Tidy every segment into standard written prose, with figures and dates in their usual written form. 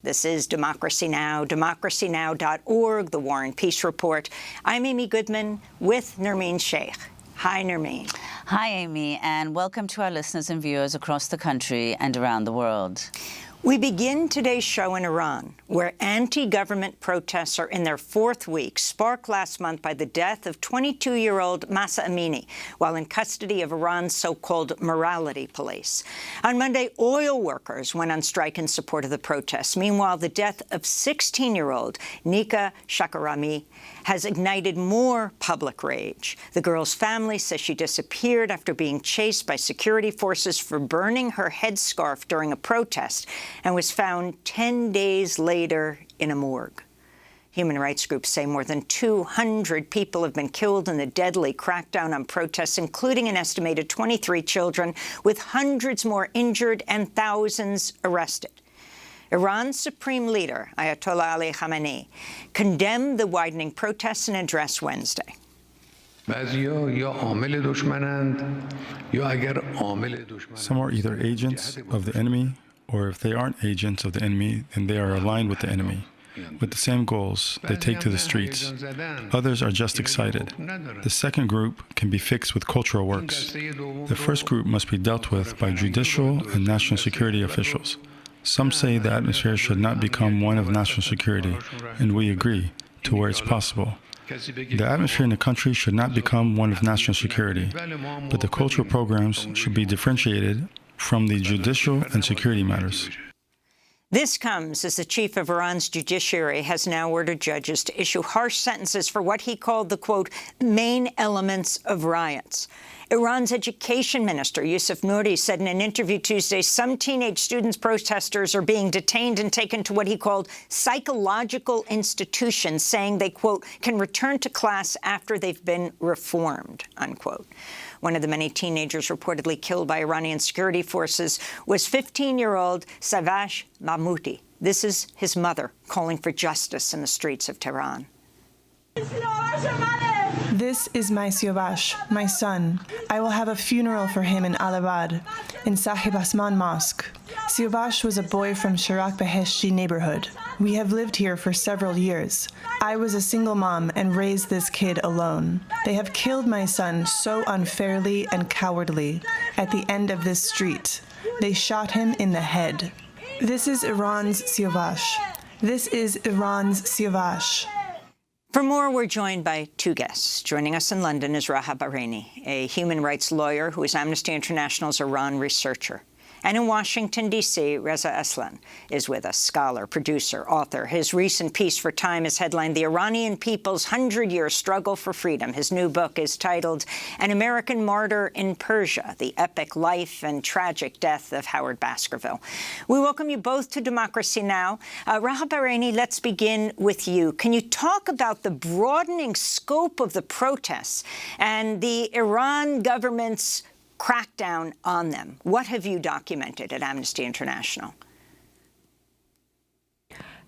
This is Democracy Now!, democracynow.org, The War and Peace Report. I'm Amy Goodman with Nermeen Sheikh. Hi, Nermeen. Hi, Amy, and welcome to our listeners and viewers across the country and around the world. We begin today's show in Iran, where anti-government protests are in their fourth week, sparked last month by the death of 22-year-old Mahsa Amini while in custody of Iran's so-called morality police. On Monday, oil workers went on strike in support of the protests. Meanwhile, the death of 16-year-old Nika Shakarami has ignited more public rage. The girl's family says she disappeared after being chased by security forces for burning her headscarf during a protest and was found 10 days later in a morgue. Human rights groups say more than 200 people have been killed in the deadly crackdown on protests, including an estimated 23 children, with hundreds more injured and thousands arrested. Iran's supreme leader, Ayatollah Ali Khamenei, condemned the widening protests in an address Wednesday. Some are either agents of the enemy, or if they aren't agents of the enemy, then they are aligned with the enemy. With the same goals, they take to the streets. Others are just excited. The second group can be fixed with cultural works. The first group must be dealt with by judicial and national security officials. Some say the atmosphere should not become one of national security, and we agree, to where it's possible. The atmosphere in the country should not become one of national security, but the cultural programs should be differentiated from the judicial and security matters. This comes as the chief of Iran's judiciary has now ordered judges to issue harsh sentences for what he called the, quote, main elements of riots. Iran's education minister, Yousef Nouri, said in an interview Tuesday some teenage protesters are being detained and taken to what he called psychological institutions, saying they, quote, can return to class after they've been reformed, unquote. One of the many teenagers reportedly killed by Iranian security forces was 15-year-old Savash Mahmouti. This is his mother calling for justice in the streets of Tehran. This is my Siavash, my son. I will have a funeral for him in Alabad, in Sahib Asman Mosque. Siavash was a boy from Sharak Beheshti neighborhood. We have lived here for several years. I was a single mom and raised this kid alone. They have killed my son so unfairly and cowardly at the end of this street. They shot him in the head. This is Iran's Siavash. This is Iran's Siavash. For more, we're joined by two guests. Joining us in London is Raha, Bahreini, a human rights lawyer who is Amnesty International's Iran researcher. And in Washington, D.C., Reza Aslan is with us, scholar, producer, author. His recent piece for Time is headlined The Iranian People's 100-Year Struggle for Freedom. His new book is titled An American Martyr in Persia, The Epic Life and Tragic Death of Howard Baskerville. We welcome you both to Democracy Now! Raha, Bahreini, let's begin with you. Can you talk about the broadening scope of the protests and the Iran government's crackdown on them? What have you documented at Amnesty International?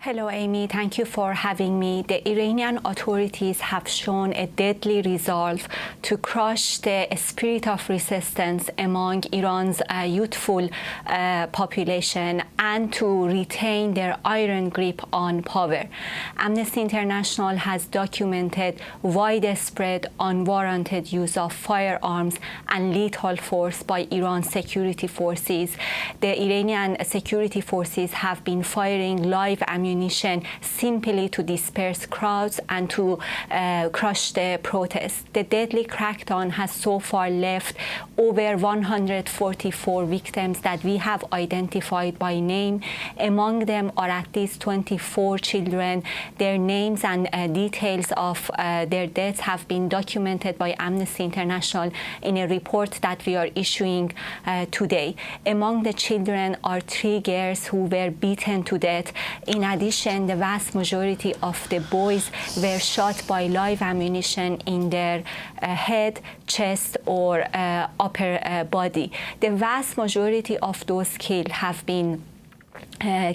Hello, Amy. Thank you for having me. The Iranian authorities have shown a deadly resolve to crush the spirit of resistance among Iran's youthful population and to retain their iron grip on power. Amnesty International has documented widespread unwarranted use of firearms and lethal force by Iran's security forces. The Iranian security forces have been firing live ammunition simply to disperse crowds and to crush the protests. The deadly crackdown has so far left over 144 victims that we have identified by name. Among them are at least 24 children. Their names and details of their deaths have been documented by Amnesty International in a report that we are issuing today. Among the children are 3 girls who were beaten to death. In addition, the vast majority of the boys were shot by live ammunition in their head, chest, or upper body. The vast majority of those killed have been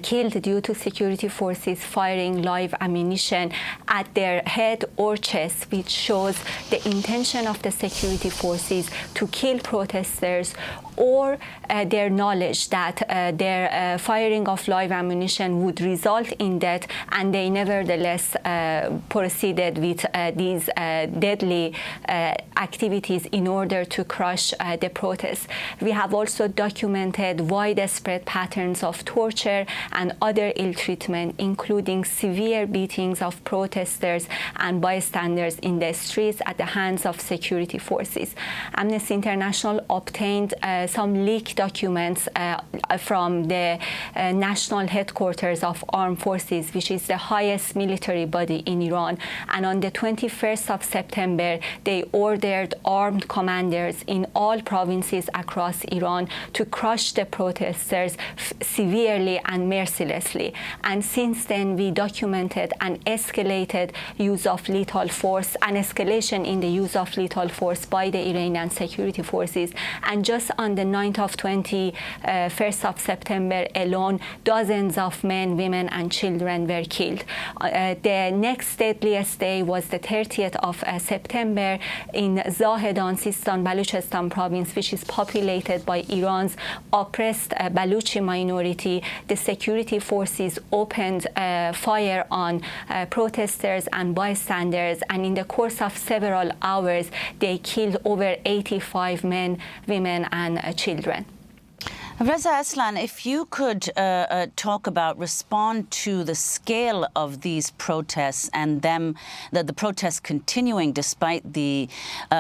killed due to security forces firing live ammunition at their head or chest, which shows the intention of the security forces to kill protesters or their knowledge that their firing of live ammunition would result in death, and they nevertheless proceeded with these deadly activities in order to crush the protests. We have also documented widespread patterns of torture and other ill treatment, including severe beatings of protesters and bystanders in the streets at the hands of security forces. Amnesty International obtained some leaked documents from the national headquarters of armed forces, which is the highest military body in Iran. And on the 21st of September, they ordered armed commanders in all provinces across Iran to crush the protesters severely and mercilessly. And since then, we documented an escalated use of lethal force, an escalation in the use of lethal force by the Iranian security forces. And just on the 9th of 21st of September alone, dozens of men, women, and children were killed. The next deadliest day was the 30th of September in Zahedan, Sistan, Baluchistan province, which is populated by Iran's oppressed Baluchi minority. The security forces opened fire on protesters and bystanders, and in the course of several hours, they killed over 85 men, women, and children. Reza Aslan, if you could respond to the scale of these protests and the protests continuing despite the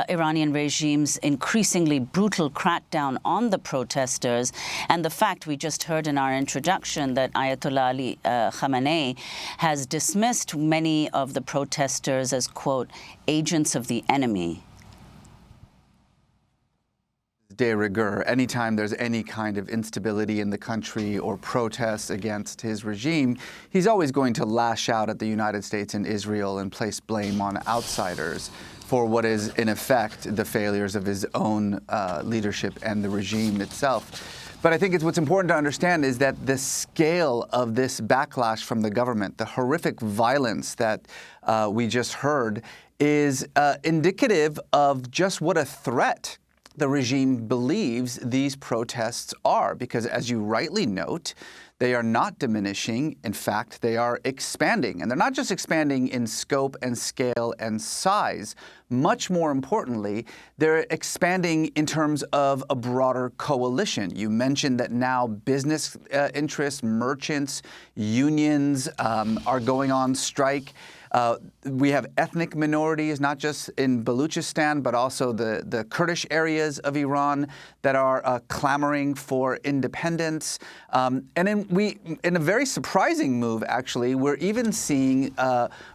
Iranian regime's increasingly brutal crackdown on the protesters, and the fact we just heard in our introduction that Ayatollah Ali Khamenei has dismissed many of the protesters as, quote, agents of the enemy. De rigueur. Anytime there's any kind of instability in the country or protests against his regime, he's always going to lash out at the United States and Israel and place blame on outsiders for what is, in effect, the failures of his own leadership and the regime itself. But I think what's important to understand is that the scale of this backlash from the government, the horrific violence that we just heard, is indicative of just what a threat the regime believes these protests are, because as you rightly note, they are not diminishing. In fact, they are expanding. And they're not just expanding in scope and scale and size. Much more importantly, they're expanding in terms of a broader coalition. You mentioned that now business interests, merchants, unions are going on strike. We have ethnic minorities, not just in Baluchistan, but also the Kurdish areas of Iran that are clamoring for independence. And in a very surprising move, actually, we're even seeing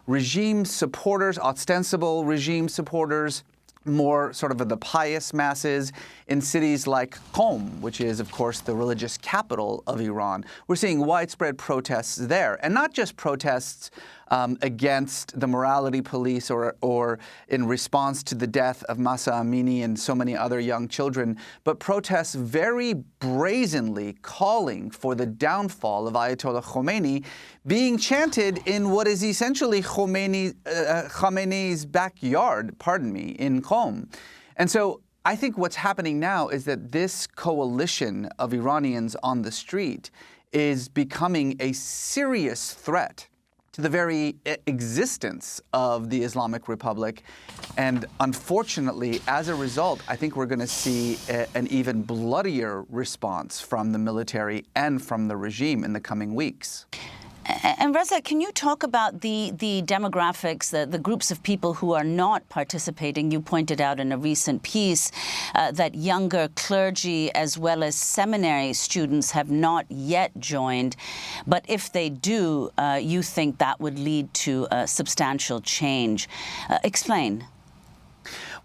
regime supporters, ostensible regime supporters, more sort of the pious masses in cities like Qom, which is, of course, the religious capital of Iran. We're seeing widespread protests there, and not just protests against the morality police or in response to the death of Mahsa Amini and so many other young children, but protests very brazenly calling for the downfall of Ayatollah Khomeini being chanted in what is essentially Khomeiни's backyard, in Qom. And so I think what's happening now is that this coalition of Iranians on the street is becoming a serious threat to the very existence of the Islamic Republic. And unfortunately, as a result, I think we're going to see an even bloodier response from the military and from the regime in the coming weeks. And Reza, can you talk about the demographics, the groups of people who are not participating? You pointed out in a recent piece that younger clergy as well as seminary students have not yet joined. But if they do, you think that would lead to substantial change. Explain.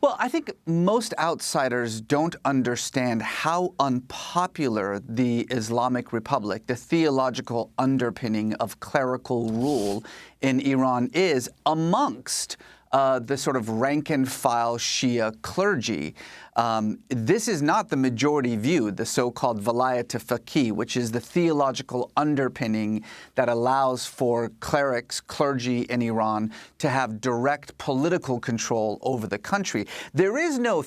Well, I think most outsiders don't understand how unpopular the Islamic Republic, the theological underpinning of clerical rule in Iran, is amongst the sort of rank-and-file Shia clergy. This is not the majority view, the so-called Vilayat Faqih, which is the theological underpinning that allows for clerics, clergy in Iran to have direct political control over the country. There is no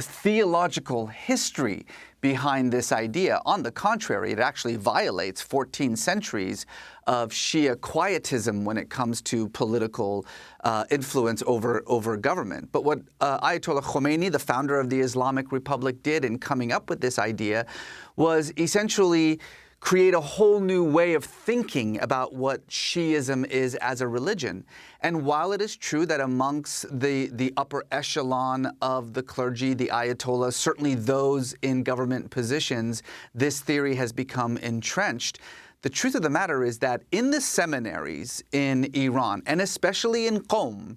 theological history behind this idea. On the contrary, it actually violates 14 centuries of Shia quietism when it comes to political influence over government. But what Ayatollah Khomeini, the founder of the Islamic Republic, did in coming up with this idea was essentially create a whole new way of thinking about what Shiism is as a religion. And while it is true that amongst the upper echelon of the clergy, the Ayatollahs, certainly those in government positions, this theory has become entrenched. The truth of the matter is that in the seminaries in Iran, and especially in Qom,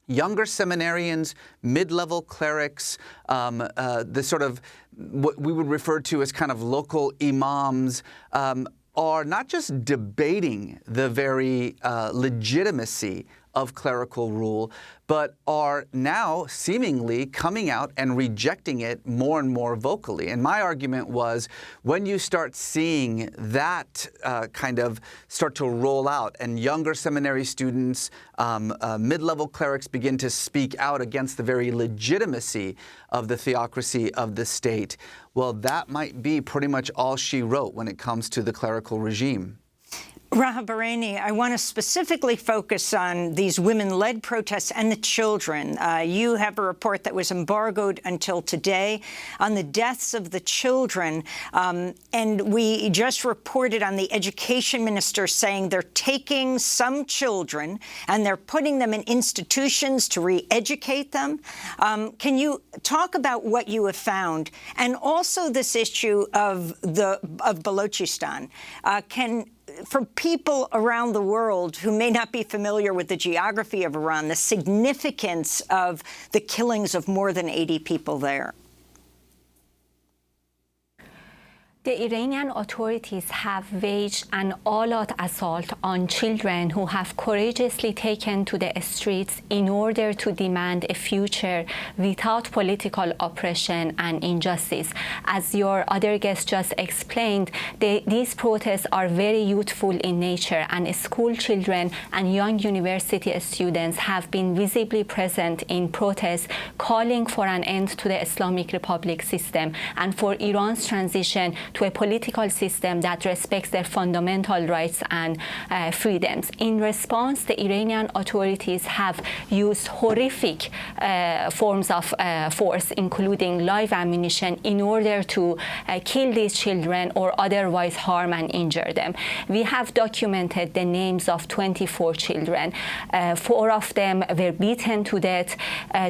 younger seminarians, mid-level clerics, the sort of what we would refer to as kind of local imams, are not just debating the very legitimacy of clerical rule, but are now seemingly coming out and rejecting it more and more vocally. And my argument was, when you start seeing that kind of start to roll out and younger seminary students, mid-level clerics begin to speak out against the very legitimacy of the theocracy of the state, well, that might be pretty much all she wrote when it comes to the clerical regime. Raha Bahreini, I want to specifically focus on these women-led protests and the children. You have a report that was embargoed until today on the deaths of the children. And we just reported on the education minister saying they're taking some children and they're putting them in institutions to re-educate them. Can you talk about what you have found? And also this issue of Balochistan. For people around the world who may not be familiar with the geography of Iran, the significance of the killings of more than 80 people there. The Iranian authorities have waged an all-out assault on children who have courageously taken to the streets in order to demand a future without political oppression and injustice. As your other guest just explained, these protests are very youthful in nature, and school children and young university students have been visibly present in protests calling for an end to the Islamic Republic system and for Iran's transition to a political system that respects their fundamental rights and freedoms. In response, the Iranian authorities have used horrific forms of force, including live ammunition, in order to kill these children or otherwise harm and injure them. We have documented the names of 24 children. 4 of them were beaten to death.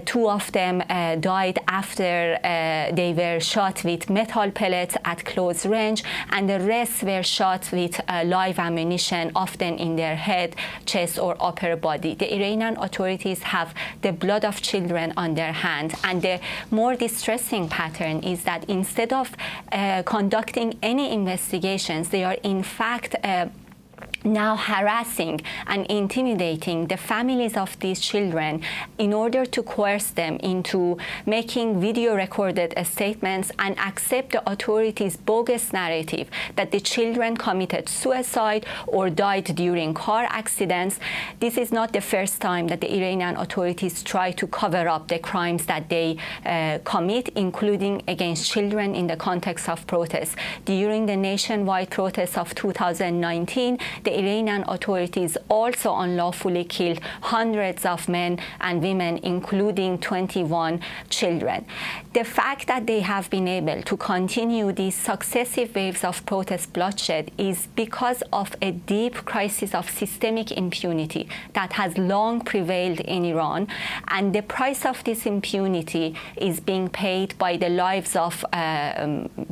2 of them died after they were shot with metal pellets at close range, and the rest were shot with live ammunition, often in their head, chest, or upper body. The Iranian authorities have the blood of children on their hands, and the more distressing pattern is that instead of conducting any investigations, they are in fact now harassing and intimidating the families of these children in order to coerce them into making video-recorded statements and accept the authorities' bogus narrative that the children committed suicide or died during car accidents. This is not the first time that the Iranian authorities try to cover up the crimes that they commit, including against children in the context of protests. During the nationwide protests of 2019, the Iranian authorities also unlawfully killed hundreds of men and women, including 21 children. The fact that they have been able to continue these successive waves of protest bloodshed is because of a deep crisis of systemic impunity that has long prevailed in Iran, and the price of this impunity is being paid by the lives of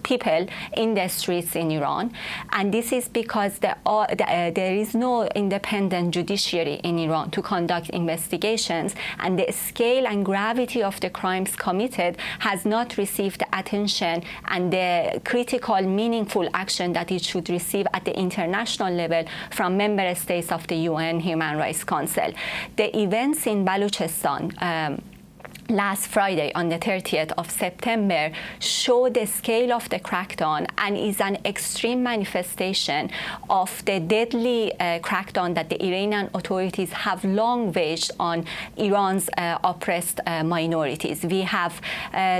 people in the streets in Iran. And this is because there is no independent judiciary in Iran to conduct investigations, and the scale and gravity of the crimes committed has not received the attention and the critical, meaningful action that it should receive at the international level from member states of the UN Human Rights Council. The events in Balochistan last Friday on the 30th of September show the scale of the crackdown and is an extreme manifestation of the deadly crackdown that the Iranian authorities have long waged on Iran's oppressed minorities. We have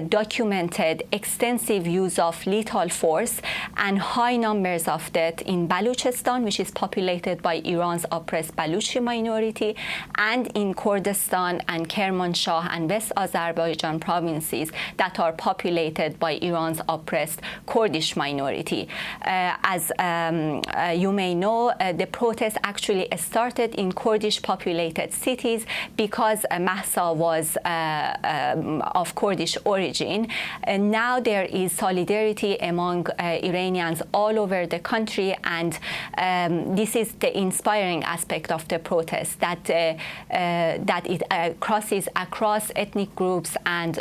documented extensive use of lethal force and high numbers of death in Balochistan, which is populated by Iran's oppressed Baluchi minority, and in Kurdistan and Kermanshah and West Azerbaijan provinces that are populated by Iran's oppressed Kurdish minority. As you may know, the protests actually started in Kurdish populated cities because Mahsa was of Kurdish origin. And now there is solidarity among Iranians all over the country, and this is the inspiring aspect of the protest, that it crosses across ethnic groups and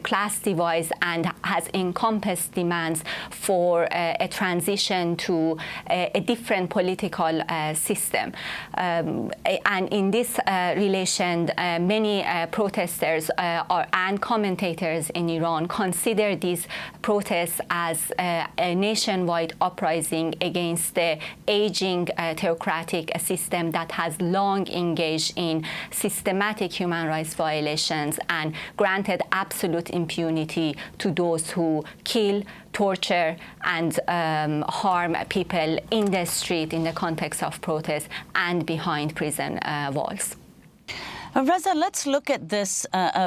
class divides and has encompassed demands for a transition to a different political system. And in this relation, many protesters and commentators in Iran consider these protests as a nationwide uprising against the aging theocratic system that has long engaged in systematic human rights violations and granted absolute impunity to those who kill, torture, and harm people in the street in the context of protest and behind prison walls. Reza, let's look at this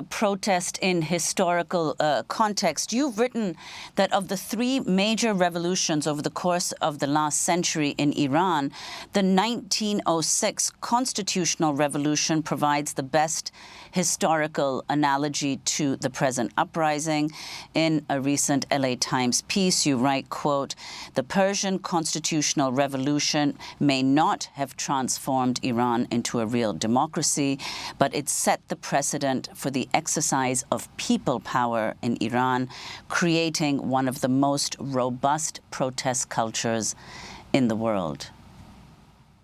protest in historical context. You've written that of the three major revolutions over the course of the last century in Iran, the 1906 constitutional revolution provides the best historical analogy to the present uprising. In a recent LA Times piece, you write, quote, "The Persian constitutional revolution may not have transformed Iran into a real democracy, but it set the precedent for the exercise of people power in Iran, creating one of the most robust protest cultures in the world."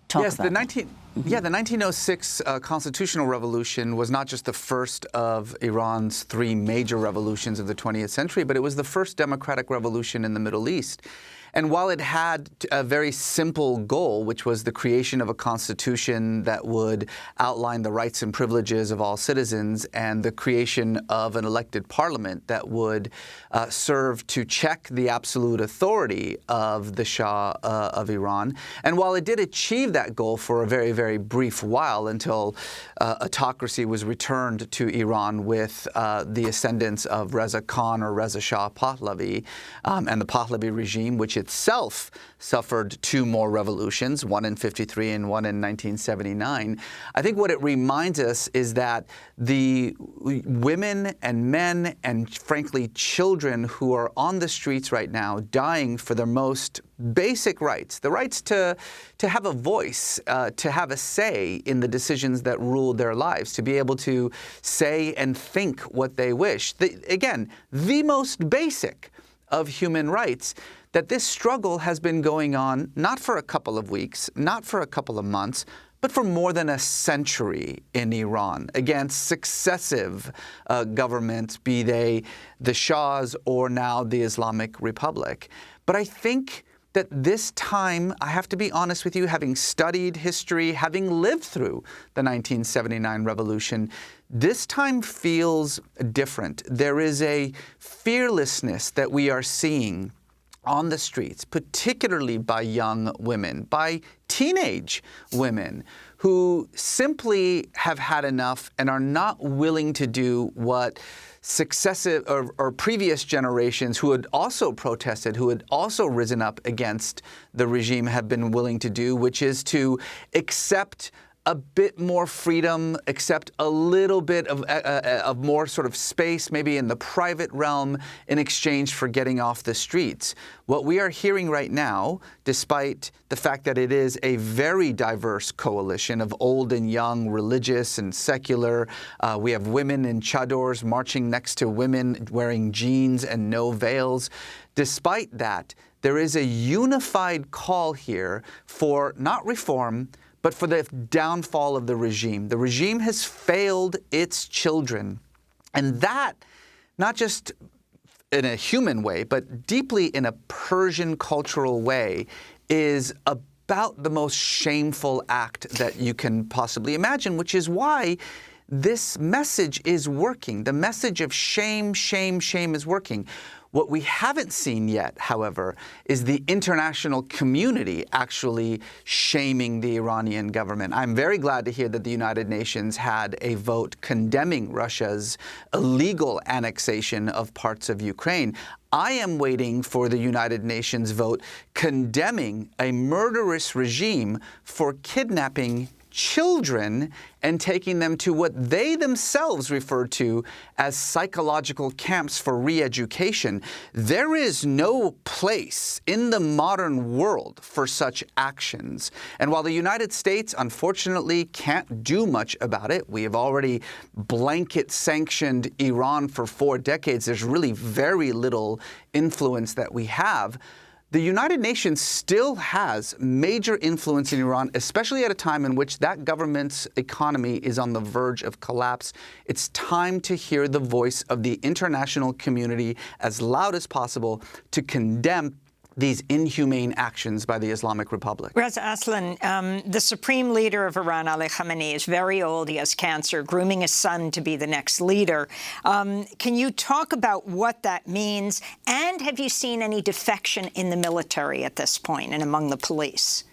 Talk about that. The 1906 constitutional revolution was not just the first of Iran's three major revolutions of the 20th century, but it was the first democratic revolution in the Middle East. And while it had a very simple goal, which was the creation of a constitution that would outline the rights and privileges of all citizens and the creation of an elected parliament that would serve to check the absolute authority of the Shah of Iran. And while it did achieve that goal for a very, very brief while until autocracy was returned to Iran with the ascendance of Reza Khan or Reza Shah Pahlavi and the Pahlavi regime, which itself suffered two more revolutions, one in 1953 and one in 1979. I think what it reminds us is that the women and men and, frankly, children who are on the streets right now dying for their most basic rights, the rights to have a voice, to have a say in the decisions that rule their lives, to be able to say and think what they wish. Again, the most basic of human rights, that this struggle has been going on not for a couple of weeks, not for a couple of months, but for more than a century in Iran against successive governments, be they the Shahs or now the Islamic Republic. But I think that this time, I have to be honest with you, having studied history, having lived through the 1979 revolution, this time feels different. There is a fearlessness that we are seeing on the streets, particularly by young women, by teenage women who simply have had enough and are not willing to do what successive or previous generations who had also protested, who had also risen up against the regime have been willing to do, which is to accept a bit more freedom, accept a little bit of more sort of space, maybe in the private realm, in exchange for getting off the streets. What we are hearing right now, despite the fact that it is a very diverse coalition of old and young, religious and secular, we have women in chadors marching next to women wearing jeans and no veils. Despite that, there is a unified call here for not reform, but for the downfall of the regime. The regime has failed its children. And that, not just in a human way, but deeply in a Persian cultural way, is about the most shameful act that you can possibly imagine, which is why this message is working. The message of shame, shame, shame is working. What we haven't seen yet, however, is the international community actually shaming the Iranian government. I'm very glad to hear that the United Nations had a vote condemning Russia's illegal annexation of parts of Ukraine. I am waiting for the United Nations vote condemning a murderous regime for kidnapping children and taking them to what they themselves refer to as psychological camps for re-education. There is no place in the modern world for such actions. And while the United States, unfortunately, can't do much about it, we have already blanket sanctioned Iran for 4 decades, there's really very little influence that we have. The United Nations still has major influence in Iran, especially at a time in which that government's economy is on the verge of collapse. It's time to hear the voice of the international community as loud as possible to condemn these inhumane actions by the Islamic Republic. Reza Aslan, the supreme leader of Iran, Ali Khamenei, is very old. He has cancer, grooming his son to be the next leader. Can you talk about what that means? And have you seen any defection in the military at this point and among the police?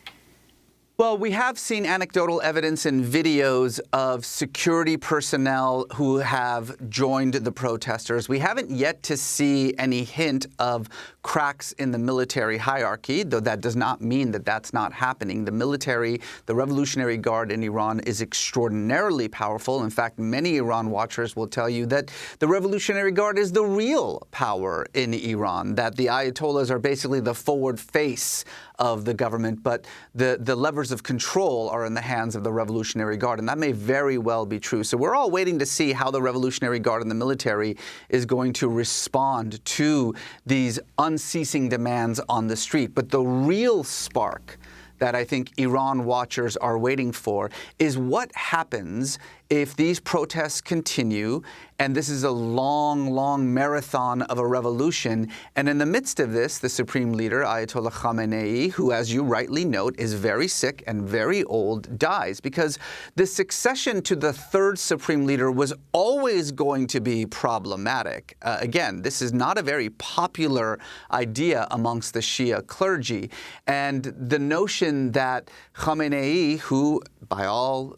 Well, we have seen anecdotal evidence and videos of security personnel who have joined the protesters. We haven't yet to see any hint of cracks in the military hierarchy, though that does not mean that that's not happening. The military, the Revolutionary Guard in Iran is extraordinarily powerful. In fact, many Iran watchers will tell you that the Revolutionary Guard is the real power in Iran, that the Ayatollahs are basically the forward face of the government, but the levers of control are in the hands of the Revolutionary Guard, and that may very well be true. So we're all waiting to see how the Revolutionary Guard and the military is going to respond to these unceasing demands on the street. But the real spark that I think Iran watchers are waiting for is what happens if these protests continue, and this is a long, long marathon of a revolution, and in the midst of this, the supreme leader, Ayatollah Khamenei, who, as you rightly note, is very sick and very old, dies, because the succession to the third supreme leader was always going to be problematic. Again, this is not a very popular idea amongst the Shia clergy, and the notion that Khamenei, who, by all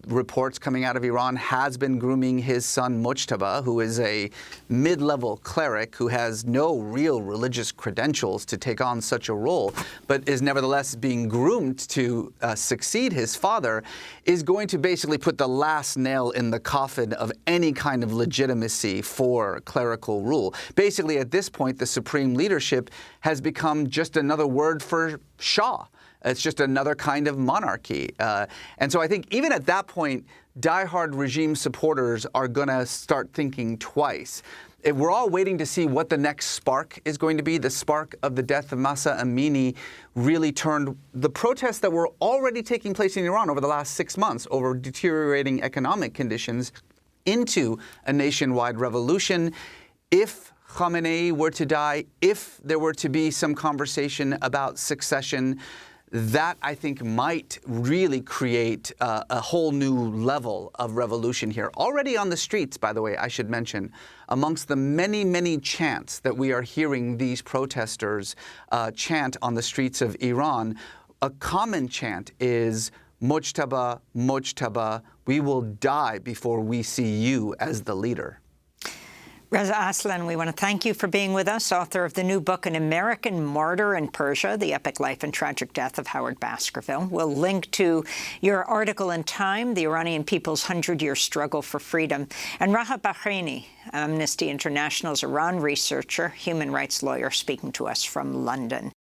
reports coming out of Iran, has been grooming his son Mujtaba, who is a mid-level cleric who has no real religious credentials to take on such a role, but is nevertheless being groomed to succeed his father, is going to basically put the last nail in the coffin of any kind of legitimacy for clerical rule. Basically, at this point, the supreme leadership has become just another word for Shah. It's just another kind of monarchy. And so I think even at that point, diehard regime supporters are going to start thinking twice. We're all waiting to see what the next spark is going to be. The spark of the death of Mahsa Amini really turned the protests that were already taking place in Iran over the last 6 months over deteriorating economic conditions into a nationwide revolution. If Khamenei were to die, if there were to be some conversation about succession, that, I think, might really create a whole new level of revolution here. Already on the streets, by the way, I should mention, amongst the many, many chants that we are hearing these protesters chant on the streets of Iran, a common chant is, Mujtaba, Mujtaba, we will die before we see you as the leader. Reza Aslan, we want to thank you for being with us, author of the new book, An American Martyr in Persia, The Epic Life and Tragic Death of Howard Baskerville. We'll link to your article in Time, The Iranian People's 100-Year Struggle for Freedom. And Raha Bahreini, Amnesty International's Iran researcher, human rights lawyer, speaking to us from London.